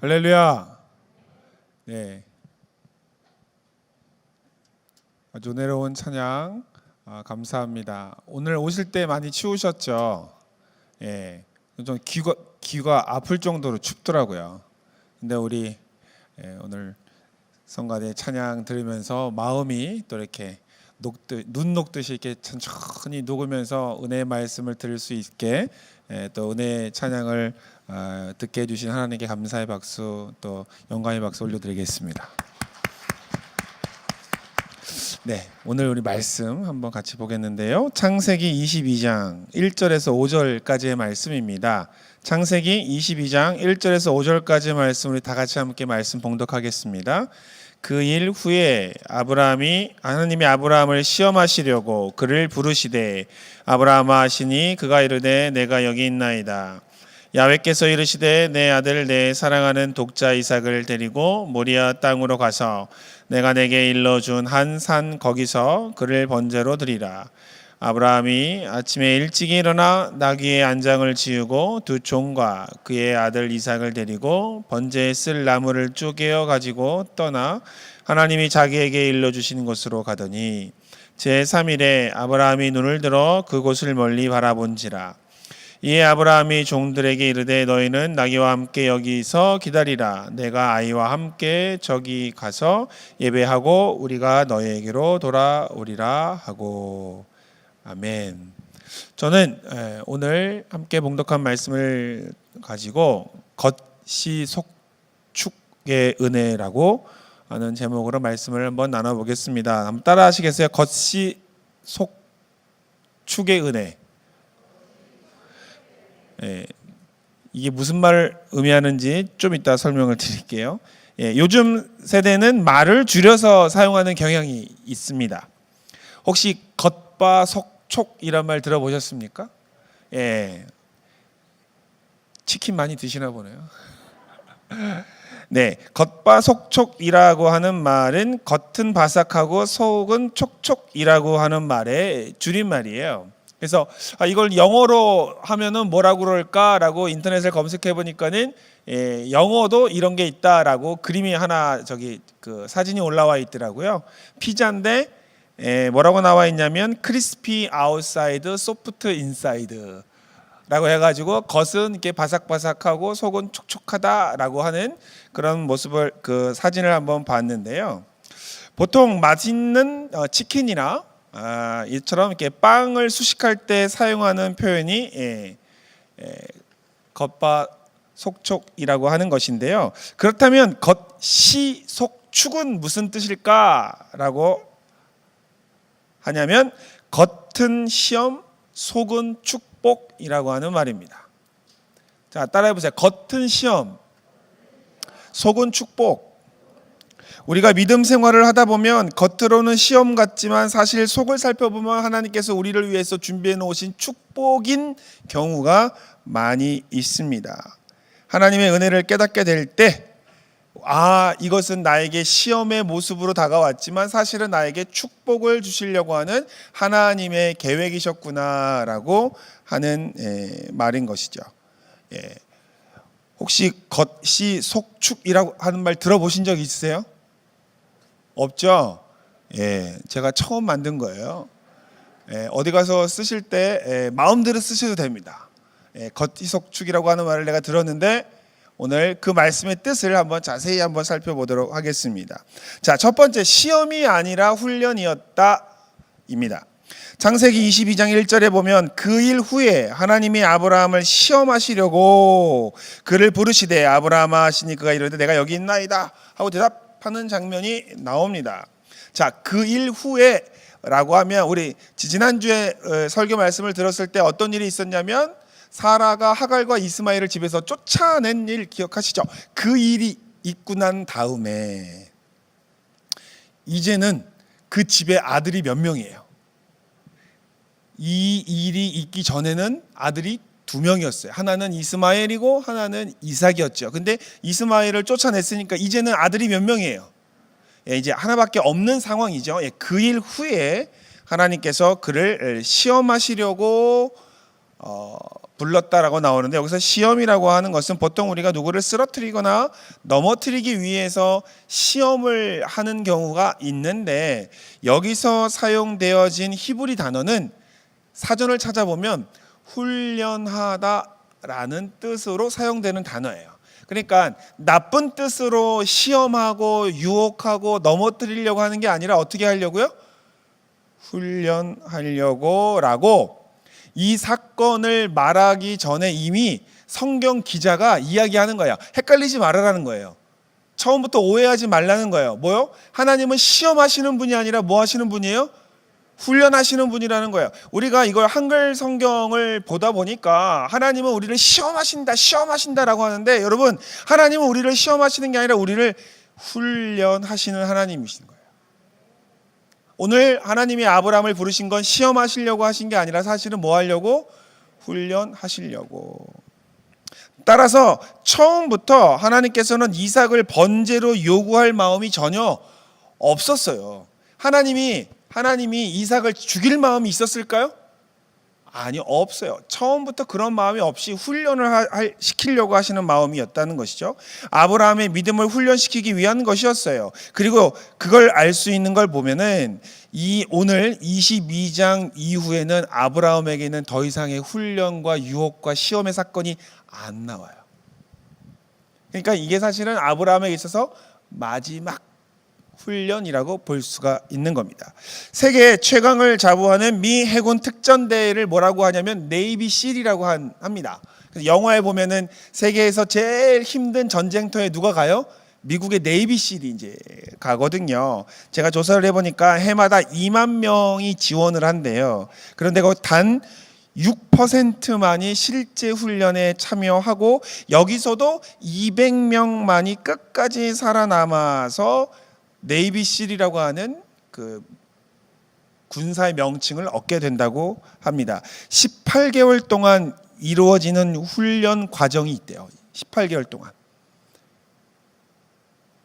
할렐루야. 네. 아주 은혜로운 찬양 감사합니다. 오늘 오실 때 많이 추우셨죠? 예. 좀 귀가 아플 정도로 춥더라고요. 근데 우리 오늘 성가대 찬양 들으면서 마음이 또 이렇게 눈 녹듯이 이렇게 천천히 녹으면서 은혜의 말씀을 들을 수 있게 또 은혜의 찬양을 듣게 해주신 하나님께 감사의 박수 또 영광의 박수 올려드리겠습니다. 네, 오늘 우리 말씀 한번 같이 보겠는데요. 창세기 22장 1절에서 5절까지의 말씀입니다. 창세기 22장 1절에서 5절까지의 말씀 우리 다 같이 함께 말씀 봉독하겠습니다. 그 일 후에 하나님이 아브라함을 시험하시려고 그를 부르시되 아브라함아 하시니 그가 이르되 내가 여기 있나이다. 야훼께서 이르시되 내 아들 내 사랑하는 독자 이삭을 데리고 모리아 땅으로 가서 내가 내게 일러준 한 산 거기서 그를 번제로 드리라. 아브라함이 아침에 일찍이 일어나 나귀의 안장을 지우고 두 종과 그의 아들 이삭을 데리고 번제에 쓸 나무를 쪼개어 가지고 떠나 하나님이 자기에게 일러주신 곳으로 가더니 제3일에 아브라함이 눈을 들어 그곳을 멀리 바라본지라. 이에 아브라함이 종들에게 이르되 너희는 나귀와 함께 여기서 기다리라. 내가 아이와 함께 저기 가서 예배하고 우리가 너희에게로 돌아오리라 하고. 아멘. 저는 오늘 함께 봉독한 말씀을 가지고 겉시 속축의 은혜라고 하는 제목으로 말씀을 한번 나눠보겠습니다. 한번 따라 하시겠어요? 겉시 속축의 은혜. 이게 무슨 말을 의미하는지 좀 이따 설명을 드릴게요. 요즘 세대는 말을 줄여서 사용하는 경향이 있습니다. 혹시 겉바 속촉이란 말 들어보셨습니까? 치킨 많이 드시나 보네요. 네, 겉바 속촉이라고 하는 말은 겉은 바삭하고 속은 촉촉이라고 하는 말의 줄임말이에요. 그래서 이걸 영어로 하면은 뭐라고 그럴까라고 인터넷을 검색해 보니까는 영어도 이런 게 있다라고 그림이 하나 그 사진이 올라와 있더라고요. 피자인데 뭐라고 나와 있냐면 크리스피 아웃사이드 소프트 인사이드 라고 해가지고 겉은 이렇게 바삭바삭하고 속은 촉촉하다라고 하는 그런 모습을 그 사진을 한번 봤는데요. 보통 맛있는 치킨이나 이처럼 이렇게 빵을 수식할 때 사용하는 표현이 겉바 속촉이라고 하는 것인데요. 그렇다면 겉시 속축은 무슨 뜻일까라고 하냐면 겉은 시험, 속은 축복이라고 하는 말입니다. 자, 따라해 보세요. 겉은 시험, 속은 축복. 우리가 믿음 생활을 하다 보면 겉으로는 시험 같지만 사실 속을 살펴보면 하나님께서 우리를 위해서 준비해 놓으신 축복인 경우가 많이 있습니다. 하나님의 은혜를 깨닫게 될 때 이것은 나에게 시험의 모습으로 다가왔지만 사실은 나에게 축복을 주시려고 하는 하나님의 계획이셨구나라고 하는 말인 것이죠. 혹시 겉시 속축이라고 하는 말 들어보신 적 있으세요? 없죠? 제가 처음 만든 거예요. 어디 가서 쓰실 때 마음대로 쓰셔도 됩니다. 겉시 속축이라고 하는 말을 내가 들었는데 오늘 그 말씀의 뜻을 한번 자세히 한번 살펴보도록 하겠습니다. 자, 첫 번째, 시험이 아니라 훈련이었다 입니다. 창세기 22장 1절에 보면 그 일 후에 하나님이 아브라함을 시험하시려고 그를 부르시되 아브라함아 하시니 그가 이르되 내가 여기 있나이다 하고 대답하는 장면이 나옵니다. 자, 그 일 후에 라고 하면 우리 지난주에 설교 말씀을 들었을 때 어떤 일이 있었냐면 사라가 하갈과 이스마엘을 집에서 쫓아낸 일 기억하시죠? 그 일이 있고 난 다음에 이제는 그 집에 아들이 몇 명이에요? 이 일이 있기 전에는 아들이 2명이었어요. 하나는 이스마엘이고 하나는 이삭이었죠. 근데 이스마엘을 쫓아냈으니까 이제는 아들이 몇 명이에요? 이제 하나밖에 없는 상황이죠. 그 일 후에 하나님께서 그를 시험하시려고 불렀다라고 나오는데, 여기서 시험이라고 하는 것은 보통 우리가 누구를 쓰러뜨리거나 넘어뜨리기 위해서 시험을 하는 경우가 있는데, 여기서 사용되어진 히브리 단어는 사전을 찾아보면 훈련하다라는 뜻으로 사용되는 단어예요. 그러니까 나쁜 뜻으로 시험하고 유혹하고 넘어뜨리려고 하는 게 아니라 어떻게 하려고요? 훈련하려고 라고 이 사건을 말하기 전에 이미 성경 기자가 이야기하는 거예요. 헷갈리지 말아라는 거예요. 처음부터 오해하지 말라는 거예요. 뭐요? 하나님은 시험하시는 분이 아니라 뭐 하시는 분이에요? 훈련하시는 분이라는 거예요. 우리가 이걸 한글 성경을 보다 보니까 하나님은 우리를 시험하신다라고 하는데, 여러분, 하나님은 우리를 시험하시는 게 아니라 우리를 훈련하시는 하나님이신 거예요. 오늘 하나님이 아브라함을 부르신 건 시험하시려고 하신 게 아니라 사실은 뭐 하려고? 훈련하시려고. 따라서 처음부터 하나님께서는 이삭을 번제로 요구할 마음이 전혀 없었어요. 하나님이 이삭을 죽일 마음이 있었을까요? 아니요, 없어요. 처음부터 그런 마음이 없이 훈련을 시키려고 하시는 마음이었다는 것이죠. 아브라함의 믿음을 훈련시키기 위한 것이었어요. 그리고 그걸 알 수 있는 걸 보면은 오늘 22장 이후에는 아브라함에게는 더 이상의 훈련과 유혹과 시험의 사건이 안 나와요. 그러니까 이게 사실은 아브라함에게 있어서 마지막 훈련이라고 볼 수가 있는 겁니다. 세계 최강을 자부하는 미 해군 특전대를 뭐라고 하냐면 네이비 실이라고 합니다. 그래서 영화에 보면은 세계에서 제일 힘든 전쟁터에 누가 가요? 미국의 네이비 실이 이제 가거든요. 제가 조사를 해보니까 해마다 2만 명이 지원을 한대요. 그런데 그 단 6%만이 실제 훈련에 참여하고, 여기서도 200명만이 끝까지 살아남아서 네이비실이라고 하는 그 군사의 명칭을 얻게 된다고 합니다. 18개월 동안 이루어지는 훈련 과정이 있대요. 18개월 동안.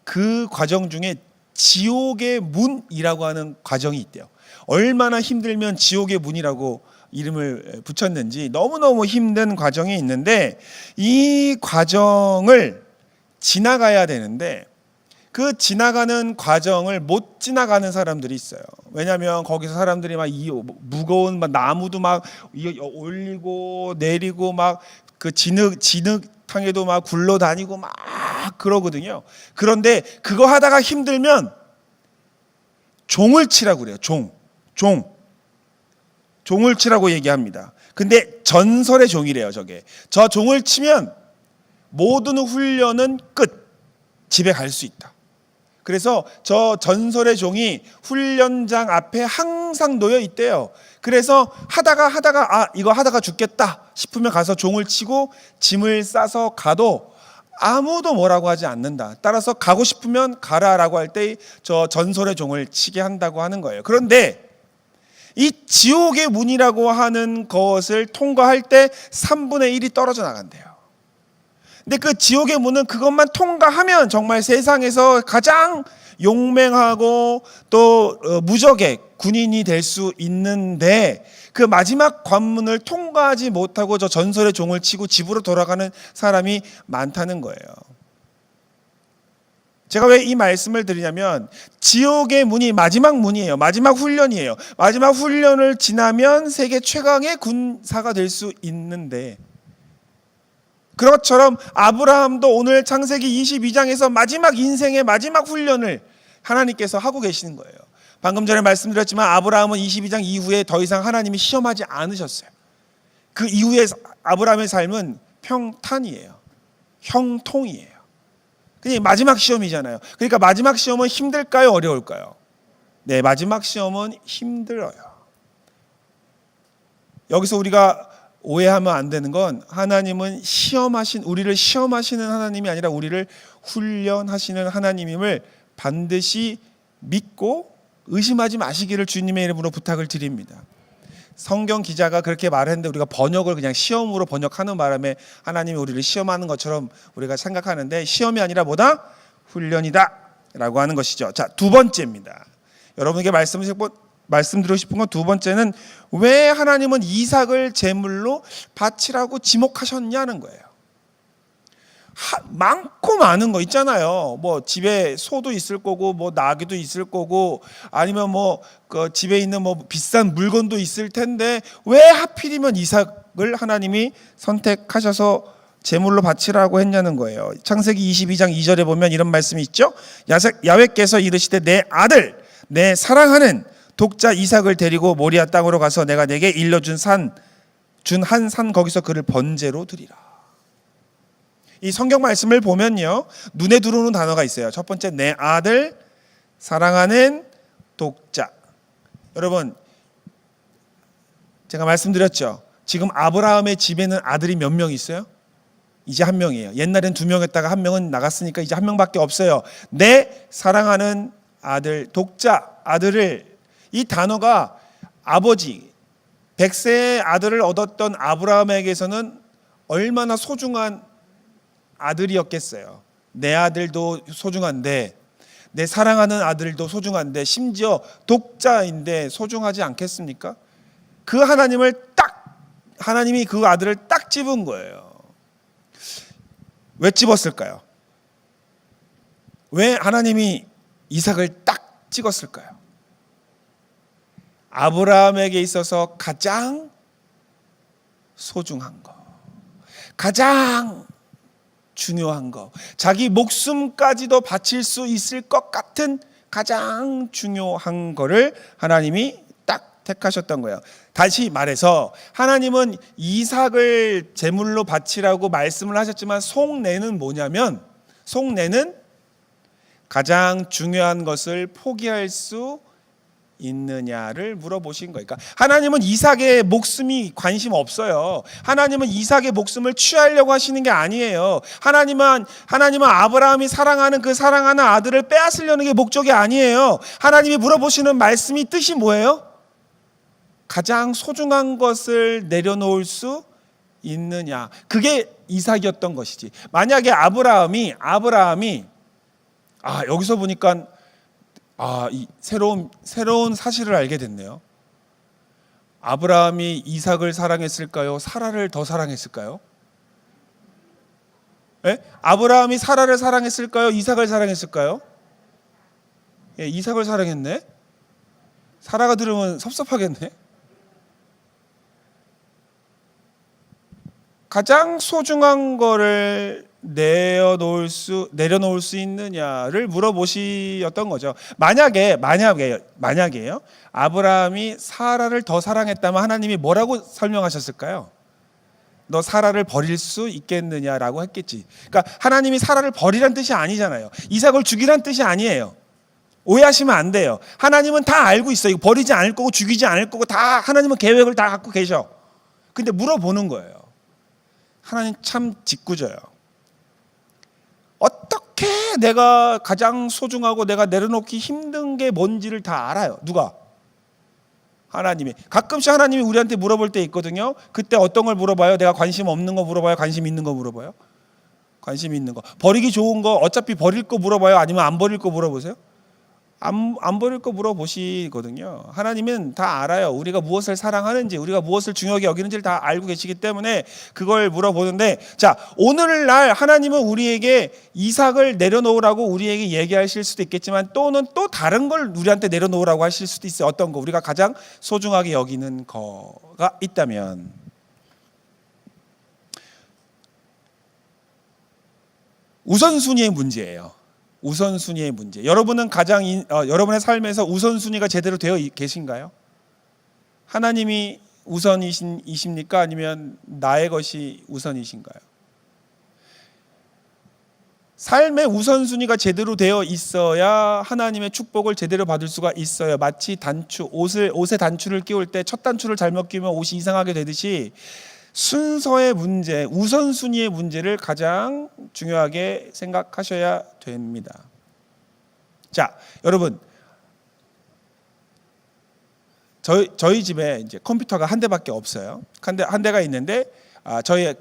그 과정 중에 지옥의 문이라고 하는 과정이 있대요. 얼마나 힘들면 지옥의 문이라고 이름을 붙였는지, 너무너무 힘든 과정이 있는데, 이 과정을 지나가야 되는데 그 지나가는 과정을 못 지나가는 사람들이 있어요. 왜냐하면 거기서 사람들이 막 무거운 나무도 막 올리고 내리고 막 그 진흙탕에도 막 굴러다니고 막 그러거든요. 그런데 그거 하다가 힘들면 종을 치라고 그래요. 종을 치라고 얘기합니다. 근데 전설의 종이래요. 저게. 저 종을 치면 모든 훈련은 끝. 집에 갈 수 있다. 그래서 저 전설의 종이 훈련장 앞에 항상 놓여 있대요. 그래서 하다가 이거 하다가 죽겠다 싶으면 가서 종을 치고 짐을 싸서 가도 아무도 뭐라고 하지 않는다. 따라서 가고 싶으면 가라라고 할 때 저 전설의 종을 치게 한다고 하는 거예요. 그런데 이 지옥의 문이라고 하는 것을 통과할 때 3분의 1이 떨어져 나간대요. 근데 그 지옥의 문은 그것만 통과하면 정말 세상에서 가장 용맹하고 또 무적의 군인이 될 수 있는데, 그 마지막 관문을 통과하지 못하고 저 전설의 종을 치고 집으로 돌아가는 사람이 많다는 거예요. 제가 왜 이 말씀을 드리냐면, 지옥의 문이 마지막 문이에요. 마지막 훈련이에요. 마지막 훈련을 지나면 세계 최강의 군사가 될 수 있는데, 그것처럼 아브라함도 오늘 창세기 22장에서 마지막 인생의 마지막 훈련을 하나님께서 하고 계시는 거예요. 방금 전에 말씀드렸지만 아브라함은 22장 이후에 더 이상 하나님이 시험하지 않으셨어요. 그 이후에 아브라함의 삶은 평탄이에요. 형통이에요. 그게 마지막 시험이잖아요. 그러니까 마지막 시험은 힘들까요? 어려울까요? 네, 마지막 시험은 힘들어요. 여기서 우리가 오해하면 안 되는 건, 하나님은 우리를 시험하시는 하나님이 아니라 우리를 훈련하시는 하나님임을 반드시 믿고 의심하지 마시기를 주님의 이름으로 부탁을 드립니다. 성경 기자가 그렇게 말했는데 우리가 번역을 그냥 시험으로 번역하는 바람에 하나님이 우리를 시험하는 것처럼 우리가 생각하는데, 시험이 아니라 뭐다? 훈련이다 라고 하는 것이죠. 자, 두 번째입니다. 여러분에게 말씀을 말씀드리고 싶은 건 두 번째는 왜 하나님은 이삭을 제물로 바치라고 지목하셨냐는 거예요. 많고 많은 거 있잖아요. 뭐 집에 소도 있을 거고, 뭐 나귀도 있을 거고, 아니면 뭐 그 집에 있는 뭐 비싼 물건도 있을 텐데 왜 하필이면 이삭을 하나님이 선택하셔서 제물로 바치라고 했냐는 거예요. 창세기 22장 2절에 보면 이런 말씀이 있죠. 야훼께서 이르시되 내 아들, 내 사랑하는 독자 이삭을 데리고 모리아 땅으로 가서 내가 내게 일러준 한 산 거기서 그를 번제로 드리라. 이 성경 말씀을 보면요, 눈에 들어오는 단어가 있어요. 첫 번째, 내 아들, 사랑하는 독자. 여러분, 제가 말씀드렸죠. 지금 아브라함의 집에는 아들이 몇 명 있어요? 이제 한 명이에요. 옛날엔 두 명이었다가 한 명은 나갔으니까 이제 한 명밖에 없어요. 내 사랑하는 아들, 독자, 아들을, 이 단어가 아버지, 100세의 아들을 얻었던 아브라함에게서는 얼마나 소중한 아들이었겠어요. 내 아들도 소중한데, 내 사랑하는 아들도 소중한데, 심지어 독자인데 소중하지 않겠습니까? 그 하나님이 그 아들을 딱 집은 거예요. 왜 집었을까요? 왜 하나님이 이삭을 딱 찍었을까요? 아브라함에게 있어서 가장 소중한 거, 가장 중요한 거, 자기 목숨까지도 바칠 수 있을 것 같은 가장 중요한 거를 하나님이 딱 택하셨던 거예요. 다시 말해서 하나님은 이삭을 제물로 바치라고 말씀을 하셨지만 속내는 뭐냐면, 속내는 가장 중요한 것을 포기할 수 있느냐를 물어보신 거예요. 그러니까 하나님은 이삭의 목숨이 관심 없어요. 하나님은 이삭의 목숨을 취하려고 하시는 게 아니에요. 하나님은 아브라함이 사랑하는 그 사랑하는 아들을 빼앗으려는 게 목적이 아니에요. 하나님이 물어보시는 말씀이 뜻이 뭐예요? 가장 소중한 것을 내려놓을 수 있느냐. 그게 이삭이었던 것이지. 만약에 아브라함이 여기서 보니까 이 새로운 사실을 알게 됐네요. 아브라함이 이삭을 사랑했을까요? 사라를 더 사랑했을까요? 네? 아브라함이 사라를 사랑했을까요? 이삭을 사랑했을까요? 예, 이삭을 사랑했네. 사라가 들으면 섭섭하겠네. 가장 소중한 거를 내려놓을 수 있느냐를 물어보시었던 거죠. 만약에요. 아브라함이 사라를 더 사랑했다면 하나님이 뭐라고 설명하셨을까요? 너 사라를 버릴 수 있겠느냐라고 했겠지. 그러니까 하나님이 사라를 버리란 뜻이 아니잖아요. 이삭을 죽이란 뜻이 아니에요. 오해하시면 안 돼요. 하나님은 다 알고 있어요. 버리지 않을 거고 죽이지 않을 거고 다 하나님은 계획을 다 갖고 계셔. 근데 물어보는 거예요. 하나님 참 짓궂어요. 어떻게 내가 가장 소중하고 내가 내려놓기 힘든 게 뭔지를 다 알아요. 누가? 하나님이. 가끔씩 하나님이 우리한테 물어볼 때 있거든요. 그때 어떤 걸 물어봐요? 내가 관심 없는 거 물어봐요? 관심 있는 거 물어봐요? 관심 있는 거. 버리기 좋은 거 어차피 버릴 거 물어봐요? 아니면 안 버릴 거 물어보세요? 안 버릴 거 물어보시거든요. 하나님은 다 알아요. 우리가 무엇을 사랑하는지, 우리가 무엇을 중요하게 여기는지를 다 알고 계시기 때문에 그걸 물어보는데, 자, 오늘날 하나님은 우리에게 이삭을 내려놓으라고 우리에게 얘기하실 수도 있겠지만 또는 또 다른 걸 우리한테 내려놓으라고 하실 수도 있어요. 어떤 거? 우리가 가장 소중하게 여기는 거가 있다면. 우선순위의 문제예요. 우선순위의 문제. 여러분은 여러분의 삶에서 우선순위가 제대로 되어 계신가요? 하나님이 우선이십니까? 아니면 나의 것이 우선이신가요? 삶의 우선순위가 제대로 되어 있어야 하나님의 축복을 제대로 받을 수가 있어요. 마치 옷에 단추를 끼울 때 첫 단추를 잘못 끼우면 옷이 이상하게 되듯이 순서의 문제, 우선순위의 문제를 가장 중요하게 생각하셔야 됩니다. 자, 여러분, 저희 집에 이제 컴퓨터가 한 대밖에 없어요. 한 대가 있는데 저희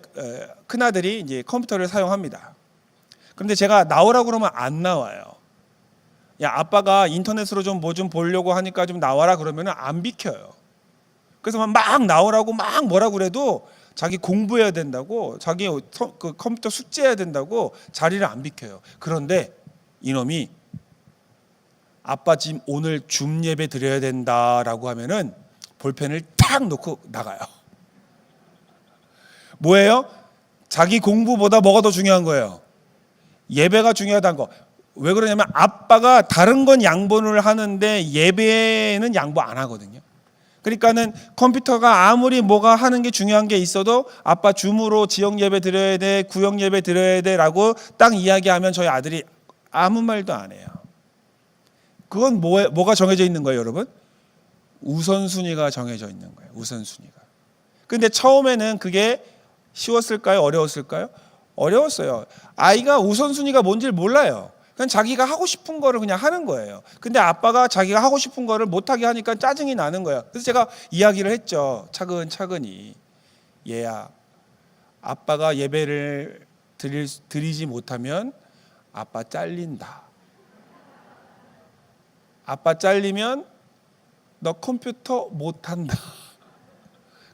큰 아들이 이제 컴퓨터를 사용합니다. 그런데 제가 나오라고 그러면 안 나와요. 야, 아빠가 인터넷으로 좀 뭐 좀 보려고 하니까 좀 나와라 그러면 안 비켜요. 그래서 막 나오라고 막 뭐라 그래도 자기 공부해야 된다고, 자기 그 컴퓨터 숙제해야 된다고 자리를 안 비켜요. 그런데 이놈이 아빠 지금 오늘 줌 예배 드려야 된다라고 하면은 볼펜을 탁 놓고 나가요. 뭐예요? 자기 공부보다 뭐가 더 중요한 거예요? 예배가 중요하다는 거. 왜 그러냐면 아빠가 다른 건 양보를 하는데 예배는 양보 안 하거든요. 그러니까는 컴퓨터가 아무리 뭐가 하는 게 중요한 게 있어도 아빠 줌으로 지역 예배 드려야 돼, 구역 예배 드려야 돼라고 딱 이야기하면 저희 아들이 아무 말도 안 해요. 그건 뭐가 정해져 있는 거예요, 여러분? 우선순위가 정해져 있는 거예요. 우선순위가. 근데 처음에는 그게 쉬웠을까요? 어려웠을까요? 어려웠어요. 아이가 우선순위가 뭔지를 몰라요. 그냥 자기가 하고 싶은 거를 그냥 하는 거예요. 근데 아빠가 자기가 하고 싶은 거를 못하게 하니까 짜증이 나는 거예요. 그래서 제가 이야기를 했죠. 차근차근히. 얘야, 아빠가 예배를 드리지 못하면 아빠 잘린다. 아빠 잘리면 너 컴퓨터 못한다.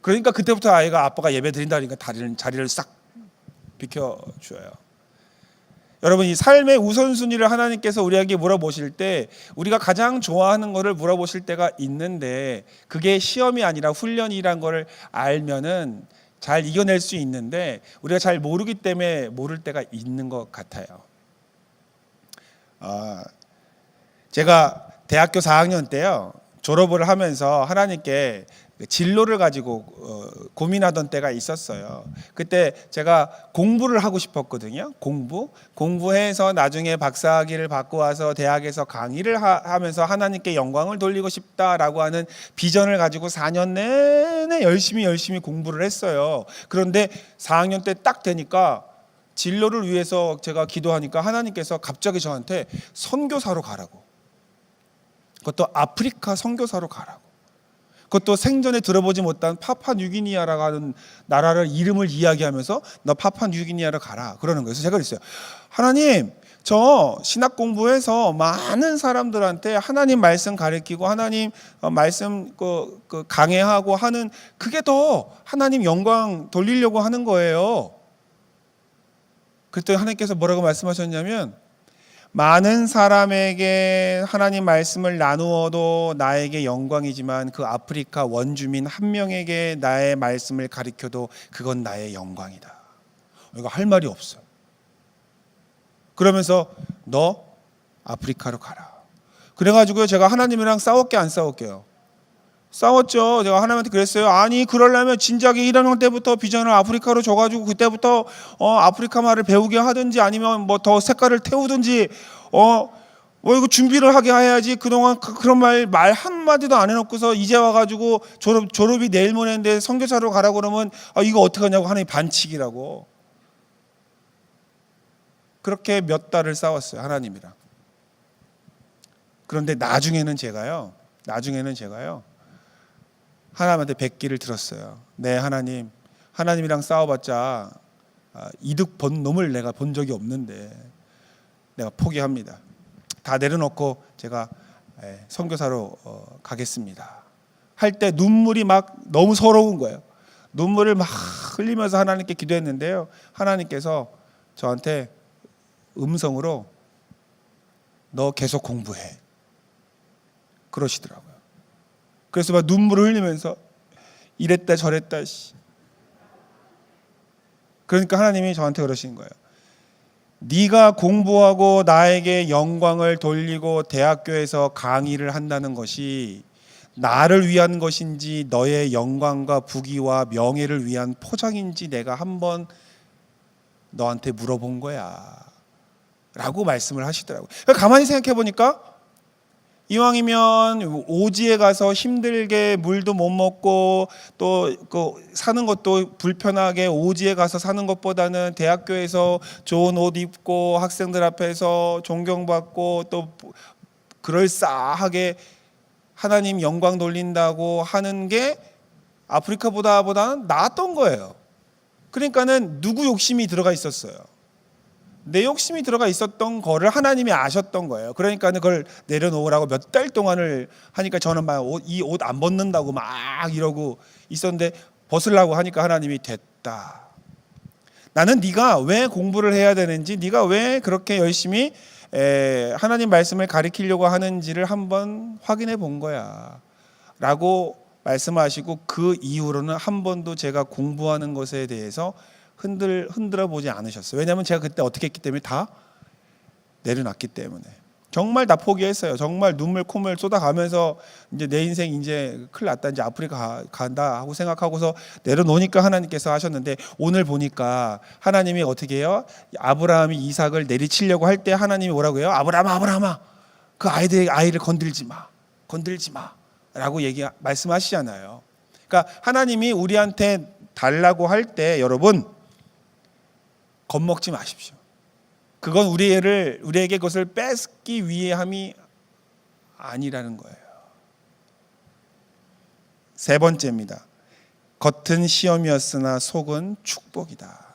그러니까 그때부터 아이가 아빠가 예배 드린다 그러니까 자리를 싹 비켜줘요. 여러분, 이 삶의 우선순위를 하나님께서 우리에게 물어보실 때 우리가 가장 좋아하는 것을 물어보실 때가 있는데 그게 시험이 아니라 훈련이란 걸 알면은 잘 이겨낼 수 있는데 우리가 잘 모르기 때문에 모를 때가 있는 것 같아요. 제가 대학교 4학년 때요, 졸업을 하면서 하나님께 진로를 가지고 고민하던 때가 있었어요. 그때 제가 공부를 하고 싶었거든요. 공부해서 나중에 박사학위를 받고 와서 대학에서 강의를 하면서 하나님께 영광을 돌리고 싶다라고 하는 비전을 가지고 4년 내내 열심히 공부를 했어요. 그런데 4학년 때 딱 되니까 진로를 위해서 제가 기도하니까 하나님께서 갑자기 저한테 선교사로 가라고, 그것도 아프리카 선교사로 가라고, 그것도 생전에 들어보지 못한 파푸아뉴기니아라고 하는 나라를 이름을 이야기하면서 너 파푸아뉴기니아로 가라 그러는 거예요. 그래서 제가 그랬어요. 하나님, 저 신학 공부해서 많은 사람들한테 하나님 말씀 가르치고 하나님 말씀 그 강해하고 하는 그게 더 하나님 영광 돌리려고 하는 거예요. 그랬더니 하나님께서 뭐라고 말씀하셨냐면, 많은 사람에게 하나님 말씀을 나누어도 나에게 영광이지만 그 아프리카 원주민 한 명에게 나의 말씀을 가르쳐도 그건 나의 영광이다. 이거 할 말이 없어요. 그러면서 너 아프리카로 가라. 그래가지고요, 제가 하나님이랑 싸웠게 안 싸웠게요? 싸웠죠. 제가 하나님한테 그랬어요. 아니, 그러려면 진작에 1학년 때부터 비전을 아프리카로 줘가지고 그때부터 아프리카 말을 배우게 하든지 아니면 뭐 더 색깔을 태우든지 이거 준비를 하게 해야지. 그동안 그런 말 한마디도 안 해놓고서 이제 와가지고 졸업이 내일 모레인데 선교사로 가라고 그러면 이거 어떡하냐고 하나님 반칙이라고. 그렇게 몇 달을 싸웠어요, 하나님이랑. 그런데 나중에는 제가요 하나님한테 뵙기를 들었어요. 네, 하나님이랑 싸워봤자 이득 본 놈을 내가 본 적이 없는데 내가 포기합니다. 다 내려놓고 제가 선교사로 가겠습니다. 할 때 눈물이 막 너무 서러운 거예요. 눈물을 막 흘리면서 하나님께 기도했는데요, 하나님께서 저한테 음성으로 너 계속 공부해 그러시더라고요. 그래서 막 눈물을 흘리면서 이랬다 저랬다. 그러니까 하나님이 저한테 그러신 거예요. 네가 공부하고 나에게 영광을 돌리고 대학교에서 강의를 한다는 것이 나를 위한 것인지 너의 영광과 부귀와 명예를 위한 포장인지 내가 한번 너한테 물어본 거야 라고 말씀을 하시더라고요. 가만히 생각해 보니까 이왕이면 오지에 가서 힘들게 물도 못 먹고 또 사는 것도 불편하게 오지에 가서 사는 것보다는 대학교에서 좋은 옷 입고 학생들 앞에서 존경받고 또 그럴싸하게 하나님 영광 돌린다고 하는 게 아프리카보다는 나았던 거예요. 그러니까는 누구 욕심이 들어가 있었어요? 내 욕심이 들어가 있었던 거를 하나님이 아셨던 거예요. 그러니까 그걸 내려놓으라고 몇 달 동안을 하니까 저는 막 이 옷 안 벗는다고 막 이러고 있었는데 벗으려고 하니까 하나님이 됐다. 나는 네가 왜 공부를 해야 되는지, 네가 왜 그렇게 열심히 하나님 말씀을 가리키려고 하는지를 한번 확인해 본 거야 라고 말씀하시고, 그 이후로는 한 번도 제가 공부하는 것에 대해서 흔들어 보지 않으셨어요. 왜냐하면 제가 그때 어떻게 했기 때문에 다 내려놨기 때문에. 정말 다 포기했어요. 정말 눈물 콧물 쏟아가면서 이제 내 인생 이제 큰일 났다, 이제 아프리카 간다 하고 생각하고서 내려놓으니까 하나님께서 하셨는데, 오늘 보니까 하나님이 어떻게 해요? 아브라함이 이삭을 내리치려고 할 때 하나님이 뭐라고 해요? 아브라함아 그 아이를 건들지 마 라고 말씀하시잖아요. 그러니까 하나님이 우리한테 달라고 할 때 여러분 겁먹지 마십시오. 그건 우리에게 그것을 뺏기 위해 함이 아니라는 거예요. 세 번째입니다. 겉은 시험이었으나 속은 축복이다.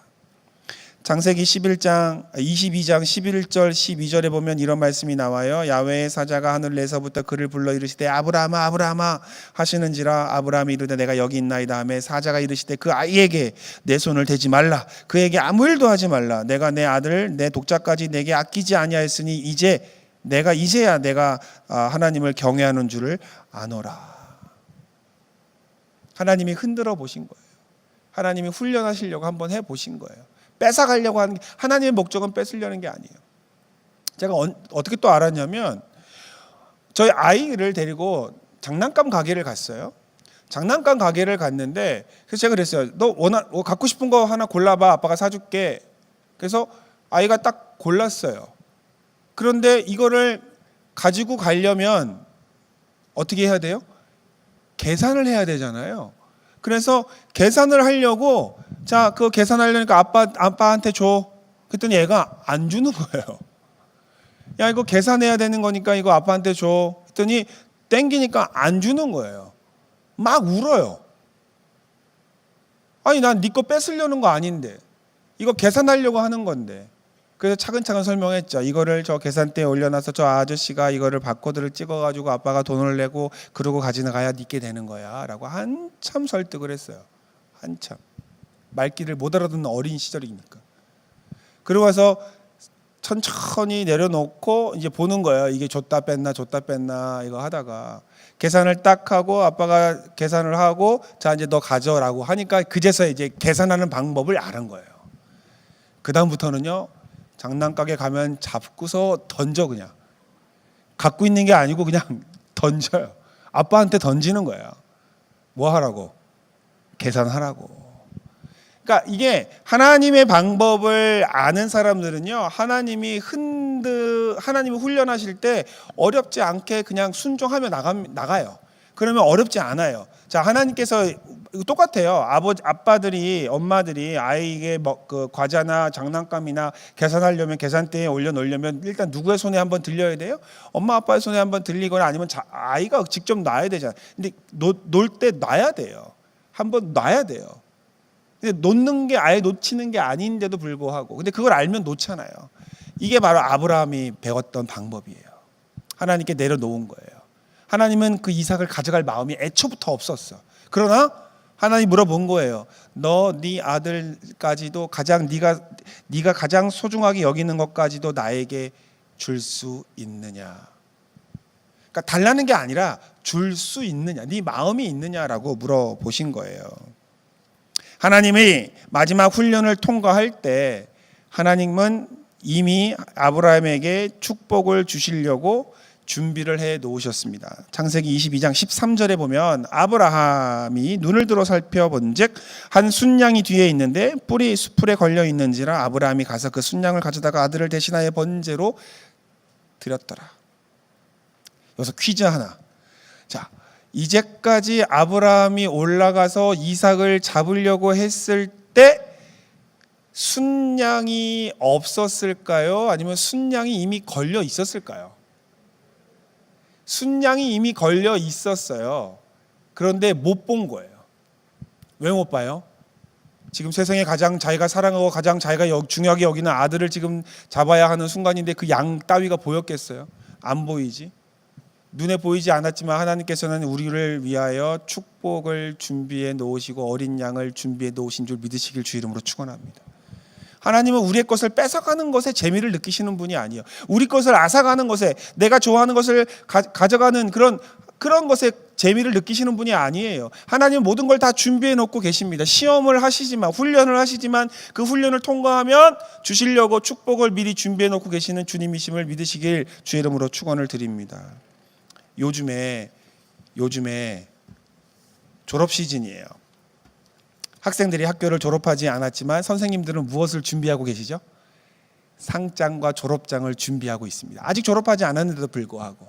창세기 22장 11절 12절에 보면 이런 말씀이 나와요. 야훼의 사자가 하늘에서부터 그를 불러 이르시되 아브라함아 하시는지라 아브라함이 이르되 내가 여기 있나이다 하매 사자가 이르시되 그 아이에게 내 손을 대지 말라, 그에게 아무 일도 하지 말라. 내가 내 아들 내 독자까지 내게 아끼지 아니하였으니 이제야 내가 하나님을 경외하는 줄을 아노라. 하나님이 흔들어 보신 거예요. 하나님이 훈련하시려고 한번 해보신 거예요. 뺏어가려고 하는 게, 하나님의 목적은 뺏으려는 게 아니에요. 제가 어떻게 또 알았냐면, 저희 아이를 데리고 장난감 가게를 갔어요. 장난감 가게를 갔는데, 그래서 제가 그랬어요. 너 갖고 싶은 거 하나 골라봐, 아빠가 사줄게. 그래서 아이가 딱 골랐어요. 그런데 이거를 가지고 가려면 어떻게 해야 돼요? 계산을 해야 되잖아요. 그래서 계산을 하려고, 자, 그거 계산하려니까 아빠한테 줘. 그랬더니 얘가 안 주는 거예요. 야, 이거 계산해야 되는 거니까 이거 아빠한테 줘. 그랬더니 땡기니까 안 주는 거예요. 막 울어요. 아니, 난 네 거 뺏으려는 거 아닌데, 이거 계산하려고 하는 건데. 그래서 차근차근 설명했죠. 이거를 저 계산대에 올려놔서 저 아저씨가 이거를 바코드를 찍어가지고 아빠가 돈을 내고 그러고 가지나가야 니께 되는 거야 라고 한참 설득을 했어요. 한참. 말귀를 못 알아듣는 어린 시절이니까. 그러고 와서 천천히 내려놓고 이제 보는 거예요. 이게 줬다 뺐나 이거 하다가 계산을 딱 하고 아빠가 계산을 하고, 자 이제 너 가져라고 하니까 그제서야 이제 계산하는 방법을 아는 거예요. 그 다음부터는요, 장난가게 가면 잡고서 던져. 그냥 갖고 있는 게 아니고 그냥 던져요. 아빠한테 던지는 거예요. 뭐 하라고? 계산하라고. 그러니까 이게 하나님의 방법을 아는 사람들은요, 하나님이 훈련하실 때 어렵지 않게 그냥 순종하며 나가요. 그러면 어렵지 않아요. 자, 하나님께서 똑같아요. 아빠들이, 엄마들이 아이에게 그 과자나 장난감이나 계산하려면, 계산대에 올려놓으려면 일단 누구의 손에 한번 들려야 돼요? 엄마 아빠의 손에 한번 들리거나 아니면 아이가 직접 놔야 되잖아요. 근데 놀 때 놔야 돼요. 한번 놔야 돼요. 근데 놓는 게 아예 놓치는 게 아닌데도 불구하고, 근데 그걸 알면 놓잖아요. 이게 바로 아브라함이 배웠던 방법이에요. 하나님께 내려놓은 거예요. 하나님은 그 이삭을 가져갈 마음이 애초부터 없었어. 그러나 하나님 물어본 거예요. 너 네 아들까지도 네가 가장 소중하게 여기는 것까지도 나에게 줄 수 있느냐? 그러니까 달라는 게 아니라 줄 수 있느냐, 네 마음이 있느냐라고 물어보신 거예요. 하나님이 마지막 훈련을 통과할 때 하나님은 이미 아브라함에게 축복을 주시려고 준비를 해 놓으셨습니다. 창세기 22장 13절에 보면 아브라함이 눈을 들어 살펴본즉 한 순양이 뒤에 있는데 뿔이 수풀에 걸려 있는지라 아브라함이 가서 그 순양을 가져다가 아들을 대신하여 번제로 드렸더라. 여기서 퀴즈 하나. 자, 이제까지 아브라함이 올라가서 이삭을 잡으려고 했을 때 순양이 없었을까요? 아니면 순양이 이미 걸려 있었을까요? 순양이 이미 걸려 있었어요. 그런데 못 본 거예요. 왜 못 봐요? 지금 세상에 가장 자기가 사랑하고 가장 자기가 중요하게 여기는 아들을 지금 잡아야 하는 순간인데 그 양 따위가 보였겠어요? 안 보이지. 눈에 보이지 않았지만 하나님께서는 우리를 위하여 축복을 준비해 놓으시고 어린 양을 준비해 놓으신 줄 믿으시길 주 이름으로 축원합니다. 하나님은 우리의 것을 뺏어가는 것에 재미를 느끼시는 분이 아니에요. 우리 것을 앗아가는 것에, 내가 좋아하는 것을 가져가는 그런 것에 재미를 느끼시는 분이 아니에요. 하나님은 모든 걸 다 준비해 놓고 계십니다. 시험을 하시지만, 훈련을 하시지만 그 훈련을 통과하면 주시려고 축복을 미리 준비해 놓고 계시는 주님이심을 믿으시길 주 이름으로 축원을 드립니다. 요즘에 졸업 시즌이에요. 학생들이 학교를 졸업하지 않았지만 선생님들은 무엇을 준비하고 계시죠? 상장과 졸업장을 준비하고 있습니다. 아직 졸업하지 않았는데도 불구하고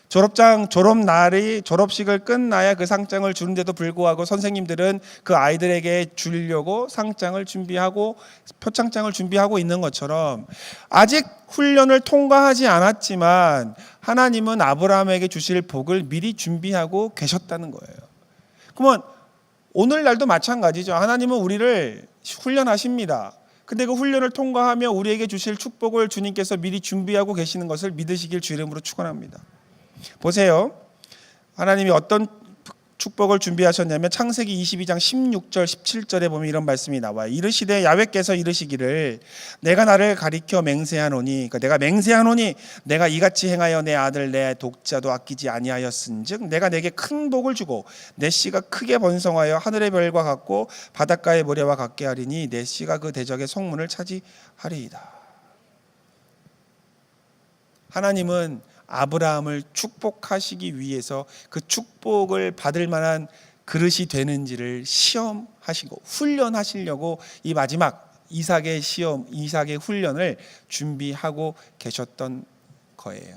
졸업식을 끝나야 그 상장을 주는데도 불구하고 선생님들은 그 아이들에게 주려고 상장을 준비하고 표창장을 준비하고 있는 것처럼 아직 훈련을 통과하지 않았지만 하나님은 아브라함에게 주실 복을 미리 준비하고 계셨다는 거예요. 그러면 오늘날도 마찬가지죠. 하나님은 우리를 훈련하십니다. 근데 그 훈련을 통과하며 우리에게 주실 축복을 주님께서 미리 준비하고 계시는 것을 믿으시길 주 이름으로 축원합니다. 보세요. 하나님이 어떤 축복을 준비하셨냐면 창세기 22장 16절 17절에 보면 이런 말씀이 나와요. 이르시되 야훼께서 이르시기를 내가 나를 가리켜 맹세하노니, 그러니까 내가 맹세하노니 내가 이같이 행하여 내 아들 내 독자도 아끼지 아니하였은즉 내가 내게 큰 복을 주고 내 씨가 크게 번성하여 하늘의 별과 같고 바닷가의 모래와 같게 하리니 내 씨가 그 대적의 성문을 차지하리이다. 하나님은 아브라함을 축복하시기 위해서 그 축복을 받을 만한 그릇이 되는지를 시험하시고 훈련하시려고 이 마지막 이삭의 시험, 이삭의 훈련을 준비하고 계셨던 거예요.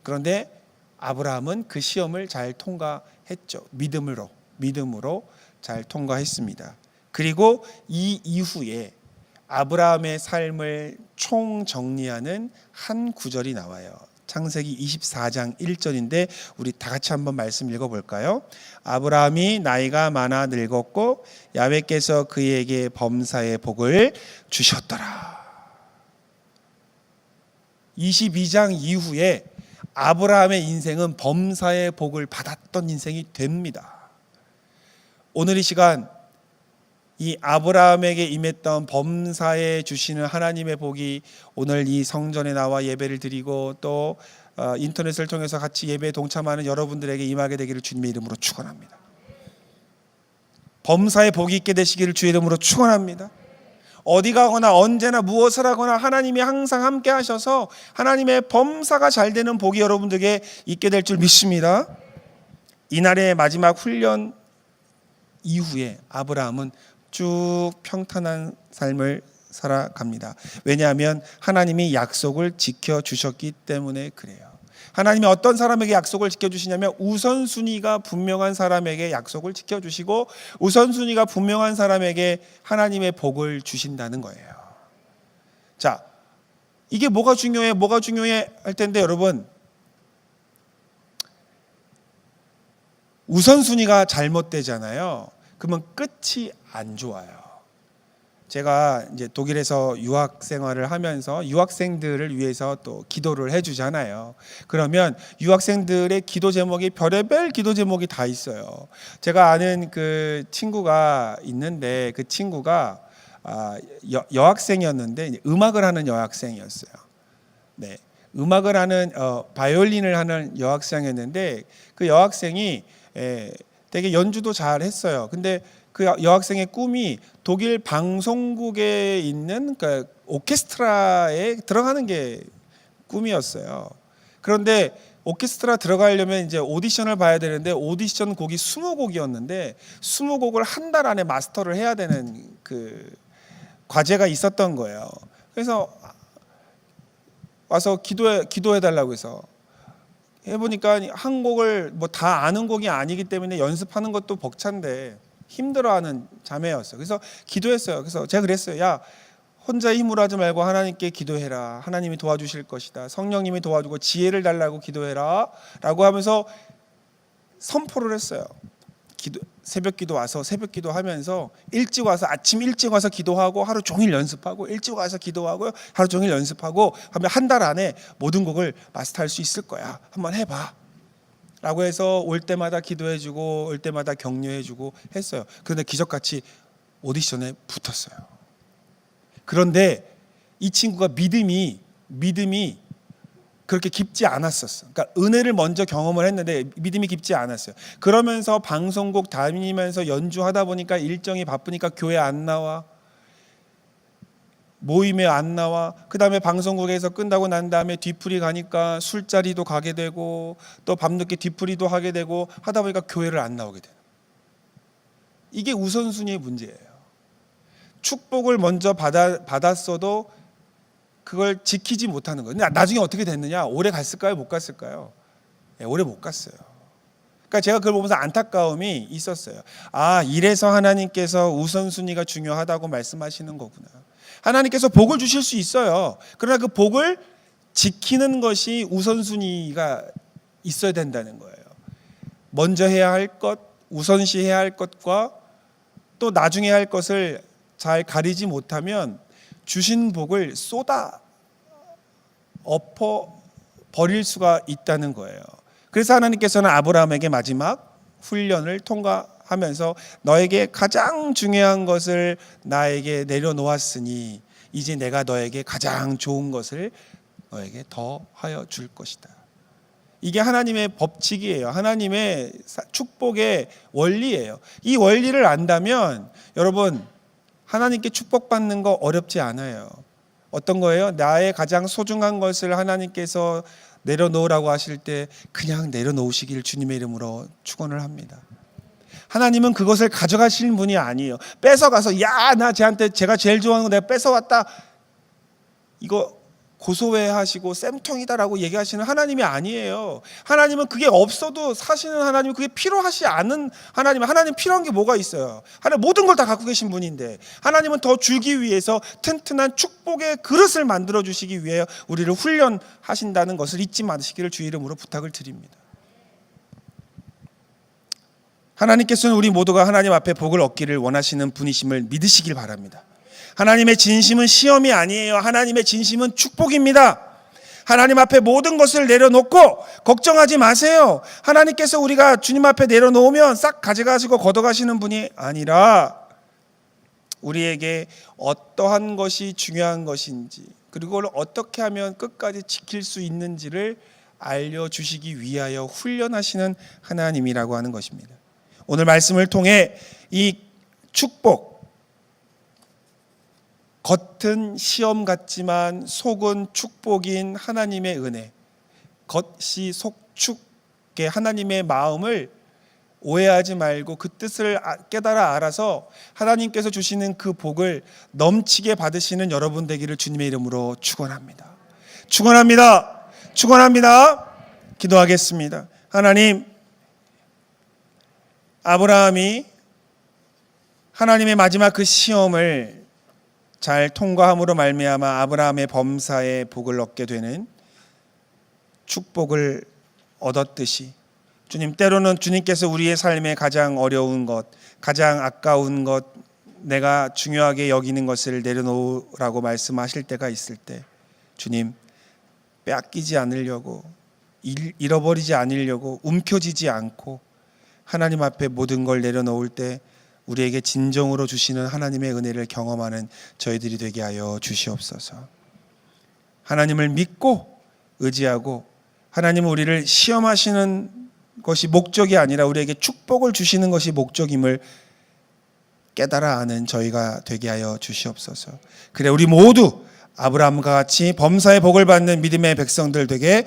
그런데 아브라함은 그 시험을 잘 통과했죠. 믿음으로 잘 통과했습니다. 그리고 이 이후에 아브라함의 삶을 총정리하는 한 구절이 나와요. 창세기 24장 1절인데 우리 다 같이 한번 말씀 읽어볼까요? 아브라함이 나이가 많아 늙었고 야훼께서 그에게 범사의 복을 주셨더라. 22장 이후에 아브라함의 인생은 범사의 복을 받았던 인생이 됩니다. 오늘 이 시간 이 아브라함에게 임했던 범사에 주시는 하나님의 복이 오늘 이 성전에 나와 예배를 드리고 또 인터넷을 통해서 같이 예배에 동참하는 여러분들에게 임하게 되기를 주님의 이름으로 축원합니다. 범사의 복이 있게 되시기를 주의 이름으로 축원합니다. 어디 가거나 언제나 무엇을 하거나 하나님이 항상 함께 하셔서 하나님의 범사가 잘 되는 복이 여러분들에게 있게 될 줄 믿습니다. 이날의 마지막 훈련 이후에 아브라함은 쭉 평탄한 삶을 살아갑니다. 왜냐하면 하나님이 약속을 지켜주셨기 때문에 그래요. 하나님이 어떤 사람에게 약속을 지켜주시냐면 우선순위가 분명한 사람에게 약속을 지켜주시고 우선순위가 분명한 사람에게 하나님의 복을 주신다는 거예요. 자, 이게 뭐가 중요해 할 텐데 여러분, 우선순위가 잘못되잖아요. 그러면 끝이 안 좋아요. 제가 이제 독일에서 유학 생활을 하면서 유학생들을 위해서 또 기도를 해주잖아요. 그러면 유학생들의 기도 제목이 별의별 기도 제목이 다 있어요. 제가 아는 그 친구가 있는데 그 친구가 여학생이었는데 음악을 하는 여학생이었어요. 네, 음악을 하는 바이올린을 하는 여학생이었는데 그 여학생이 되게 연주도 잘 했어요. 근데 그 여학생의 꿈이 독일 방송국에 있는 그 오케스트라에 들어가는 게 꿈이었어요. 그런데 오케스트라 들어가려면 이제 오디션을 봐야 되는데 오디션 곡이 20곡이었는데 20곡을 한 달 안에 마스터를 해야 되는 그 과제가 있었던 거예요. 그래서 와서 기도해 달라고 해서 해보니까 한 곡을 뭐 다 아는 곡이 아니기 때문에 연습하는 것도 벅찬데 힘들어하는 자매였어요. 그래서 기도했어요. 그래서 제가 그랬어요. 야, 혼자 힘으로 하지 말고 하나님께 기도해라. 하나님이 도와주실 것이다. 성령님이 도와주고 지혜를 달라고 기도해라 라고 하면서 선포를 했어요. 새벽 기도 와서 새벽 기도하면서 일찍 와서 아침 일찍 와서 기도하고 하루 종일 연습하고 일찍 와서 기도하고 하루 종일 연습하고 하면 한 달 안에 모든 곡을 마스터할 수 있을 거야. 한번 해봐. 라고 해서 올 때마다 기도해주고 올 때마다 격려해주고 했어요. 그런데 기적같이 오디션에 붙었어요. 그런데 이 친구가 믿음이 그렇게 깊지 않았었어. 그러니까 은혜를 먼저 경험을 했는데 믿음이 깊지 않았어요. 그러면서 방송국 다니면서 연주하다 보니까 일정이 바쁘니까 교회 안 나와, 모임에 안 나와. 그 다음에 방송국에서 끝나고 난 다음에 뒤풀이 가니까 술자리도 가게 되고 또 밤늦게 뒤풀이도 하게 되고 하다 보니까 교회를 안 나오게 돼요. 이게 우선순위의 문제예요. 축복을 먼저 받았어도 그걸 지키지 못하는 거예요. 나중에 어떻게 됐느냐? 오래 갔을까요? 못 갔을까요? 네, 오래 못 갔어요. 그러니까 제가 그걸 보면서 안타까움이 있었어요. 아, 이래서 하나님께서 우선순위가 중요하다고 말씀하시는 거구나. 하나님께서 복을 주실 수 있어요. 그러나 그 복을 지키는 것이 우선순위가 있어야 된다는 거예요. 먼저 해야 할 것, 우선시해야 할 것과 또 나중에 할 것을 잘 가리지 못하면 주신 복을 쏟아 엎어 버릴 수가 있다는 거예요. 그래서 하나님께서는 아브라함에게 마지막 훈련을 통과하면서 너에게 가장 중요한 것을 나에게 내려놓았으니 이제 내가 너에게 가장 좋은 것을 너에게 더하여 줄 것이다. 이게 하나님의 법칙이에요. 하나님의 축복의 원리예요. 이 원리를 안다면 여러분 하나님께 축복받는 거 어렵지 않아요. 어떤 거예요? 나의 가장 소중한 것을 하나님께서 내려놓으라고 하실 때 그냥 내려놓으시길 주님의 이름으로 축원을 합니다. 하나님은 그것을 가져가시는 분이 아니에요. 뺏어가서 나 쟤한테 제가 제일 좋아하는 거 내가 뺏어왔다. 이거 고소해하시고 쌤통이다라고 얘기하시는 하나님이 아니에요. 하나님은 그게 없어도 사시는 하나님은 그게 필요하지 않은 하나님. 하나님 필요한 게 뭐가 있어요? 하나님 모든 걸 다 갖고 계신 분인데 하나님은 더 주기 위해서 튼튼한 축복의 그릇을 만들어 주시기 위해 우리를 훈련하신다는 것을 잊지 마시기를 주 이름으로 부탁을 드립니다. 하나님께서는 우리 모두가 하나님 앞에 복을 얻기를 원하시는 분이심을 믿으시길 바랍니다. 하나님의 진심은 시험이 아니에요. 하나님의 진심은 축복입니다. 하나님 앞에 모든 것을 내려놓고 걱정하지 마세요. 하나님께서 우리가 주님 앞에 내려놓으면 싹 가져가시고 걷어가시는 분이 아니라 우리에게 어떠한 것이 중요한 것인지 그리고 그걸 어떻게 하면 끝까지 지킬 수 있는지를 알려주시기 위하여 훈련하시는 하나님이라고 하는 것입니다. 오늘 말씀을 통해 이 축복, 겉은 시험 같지만 속은 축복인 하나님의 은혜, 겉이 속축의 하나님의 마음을 오해하지 말고 그 뜻을 깨달아 알아서 하나님께서 주시는 그 복을 넘치게 받으시는 여러분 되기를 주님의 이름으로 축원합니다. 축원합니다. 축원합니다. 기도하겠습니다. 하나님, 아브라함이 하나님의 마지막 그 시험을 잘 통과함으로 말미암아 아브라함의 범사의 복을 얻게 되는 축복을 얻었듯이 주님, 때로는 주님께서 우리의 삶에 가장 어려운 것, 가장 아까운 것, 내가 중요하게 여기는 것을 내려놓으라고 말씀하실 때가 있을 때 주님, 빼앗기지 않으려고, 잃어버리지 않으려고, 움켜쥐지 않고 하나님 앞에 모든 걸 내려놓을 때 우리에게 진정으로 주시는 하나님의 은혜를 경험하는 저희들이 되게 하여 주시옵소서. 하나님을 믿고 의지하고 하나님은 우리를 시험하시는 것이 목적이 아니라 우리에게 축복을 주시는 것이 목적임을 깨달아 아는 저희가 되게 하여 주시옵소서. 그래 우리 모두 아브라함과 같이 범사의 복을 받는 믿음의 백성들 되게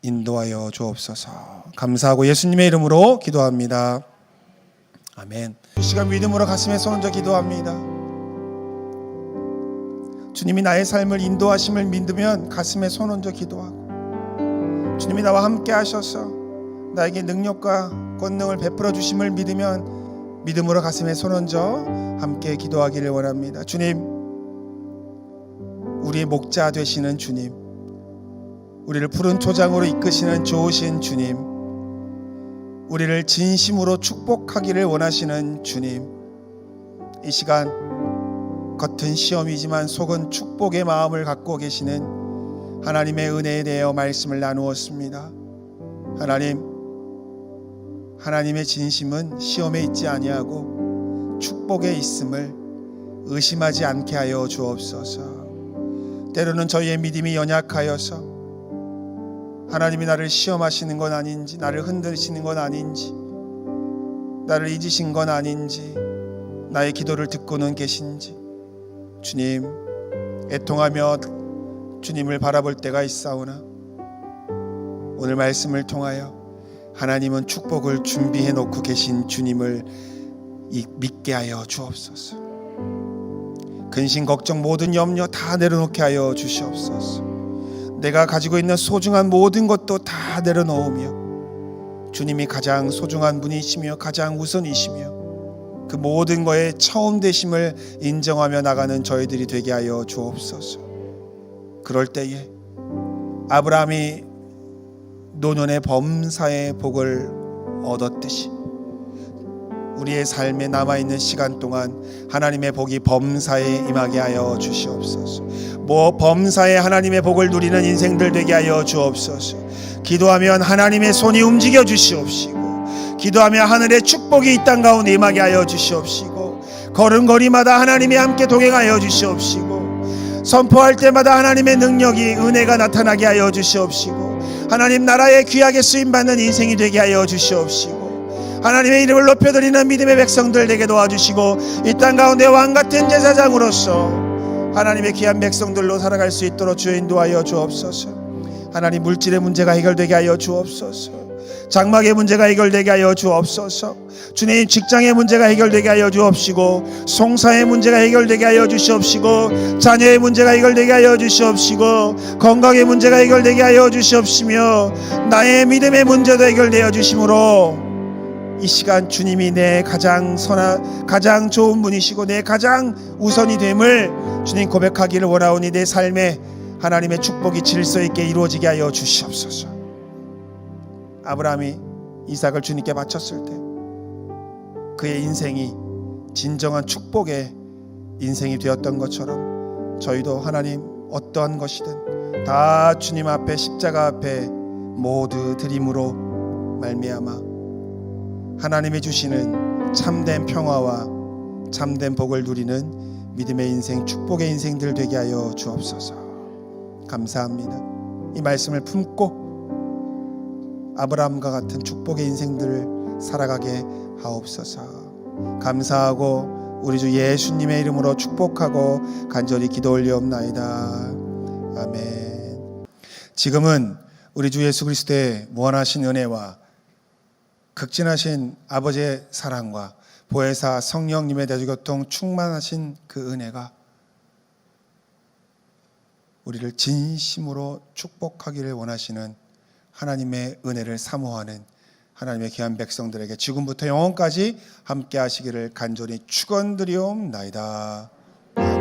인도하여 주옵소서. 감사하고 예수님의 이름으로 기도합니다. 아멘. 이 시간 믿음으로 가슴에 손 얹어 기도합니다. 주님이 나의 삶을 인도하심을 믿으면 가슴에 손 얹어 기도하고 주님이 나와 함께 하셔서 나에게 능력과 권능을 베풀어 주심을 믿으면 믿음으로 가슴에 손 얹어 함께 기도하기를 원합니다. 주님, 우리의 목자 되시는 주님, 우리를 푸른 초장으로 이끄시는 좋으신 주님, 우리를 진심으로 축복하기를 원하시는 주님, 이 시간 겉은 시험이지만 속은 축복의 마음을 갖고 계시는 하나님의 은혜에 대하여 말씀을 나누었습니다. 하나님의 진심은 시험에 있지 아니하고 축복에 있음을 의심하지 않게 하여 주옵소서. 때로는 저희의 믿음이 연약하여서 하나님이 나를 시험하시는 건 아닌지, 나를 흔드시는 건 아닌지, 나를 잊으신 건 아닌지, 나의 기도를 듣고는 계신지 주님 애통하며 주님을 바라볼 때가 있사오나 오늘 말씀을 통하여 하나님은 축복을 준비해 놓고 계신 주님을 믿게 하여 주옵소서. 근심 걱정 모든 염려 다 내려놓게 하여 주시옵소서. 내가 가지고 있는 소중한 모든 것도 다 내려놓으며 주님이 가장 소중한 분이시며 가장 우선이시며 그 모든 거에 처음 되심을 인정하며 나가는 저희들이 되게 하여 주옵소서. 그럴 때에 아브라함이 노년의 범사의 복을 얻었듯이 우리의 삶에 남아있는 시간 동안 하나님의 복이 범사에 임하게 하여 주시옵소서. 범사에 하나님의 복을 누리는 인생들 되게 하여 주옵소서. 기도하면 하나님의 손이 움직여 주시옵시고, 기도하며 하늘의 축복이 이 땅 가운데 임하게 하여 주시옵시고, 걸음걸이마다 하나님이 함께 동행하여 주시옵시고, 선포할 때마다 하나님의 능력이 은혜가 나타나게 하여 주시옵시고, 하나님 나라의 귀하게 쓰임받는 인생이 되게 하여 주시옵시고, 하나님의 이름을 높여드리는 믿음의 백성들 되게 도와주시고, 이 땅 가운데 왕같은 제사장으로서 하나님의 귀한 백성들로 살아갈 수 있도록 주여 인도하여 주옵소서. 하나님 물질의 문제가 해결되게 하여 주옵소서. 장막의 문제가 해결되게 하여 주옵소서. 주님 직장의 문제가 해결되게 하여 주옵시고, 송사의 문제가 해결되게 하여 주시옵시고, 자녀의 문제가 해결되게 하여 주시옵시고, 건강의 문제가 해결되게 하여 주시옵시며, 나의 믿음의 문제도 해결되어 주심으로 이 시간 주님이 내 가장 좋은 분이시고 내 가장 우선이 됨을 주님 고백하기를 원하오니 내 삶에 하나님의 축복이 질서 있게 이루어지게 하여 주시옵소서. 아브라함이 이삭을 주님께 바쳤을 때 그의 인생이 진정한 축복의 인생이 되었던 것처럼 저희도 하나님 어떠한 것이든 다 주님 앞에 십자가 앞에 모두 드림으로 말미암아 하나님이 주시는 참된 평화와 참된 복을 누리는 믿음의 인생, 축복의 인생들 되게 하여 주옵소서. 감사합니다. 이 말씀을 품고 아브라함과 같은 축복의 인생들을 살아가게 하옵소서. 감사하고 우리 주 예수님의 이름으로 축복하고 간절히 기도 올리옵나이다. 아멘. 지금은 우리 주 예수 그리스도의 무한하신 은혜와 극진하신 아버지의 사랑과 보혜사 성령님의 대주교통 충만하신 그 은혜가 우리를 진심으로 축복하기를 원하시는 하나님의 은혜를 사모하는 하나님의 귀한 백성들에게 지금부터 영원까지 함께 하시기를 간절히 축원드리옵나이다. 아멘.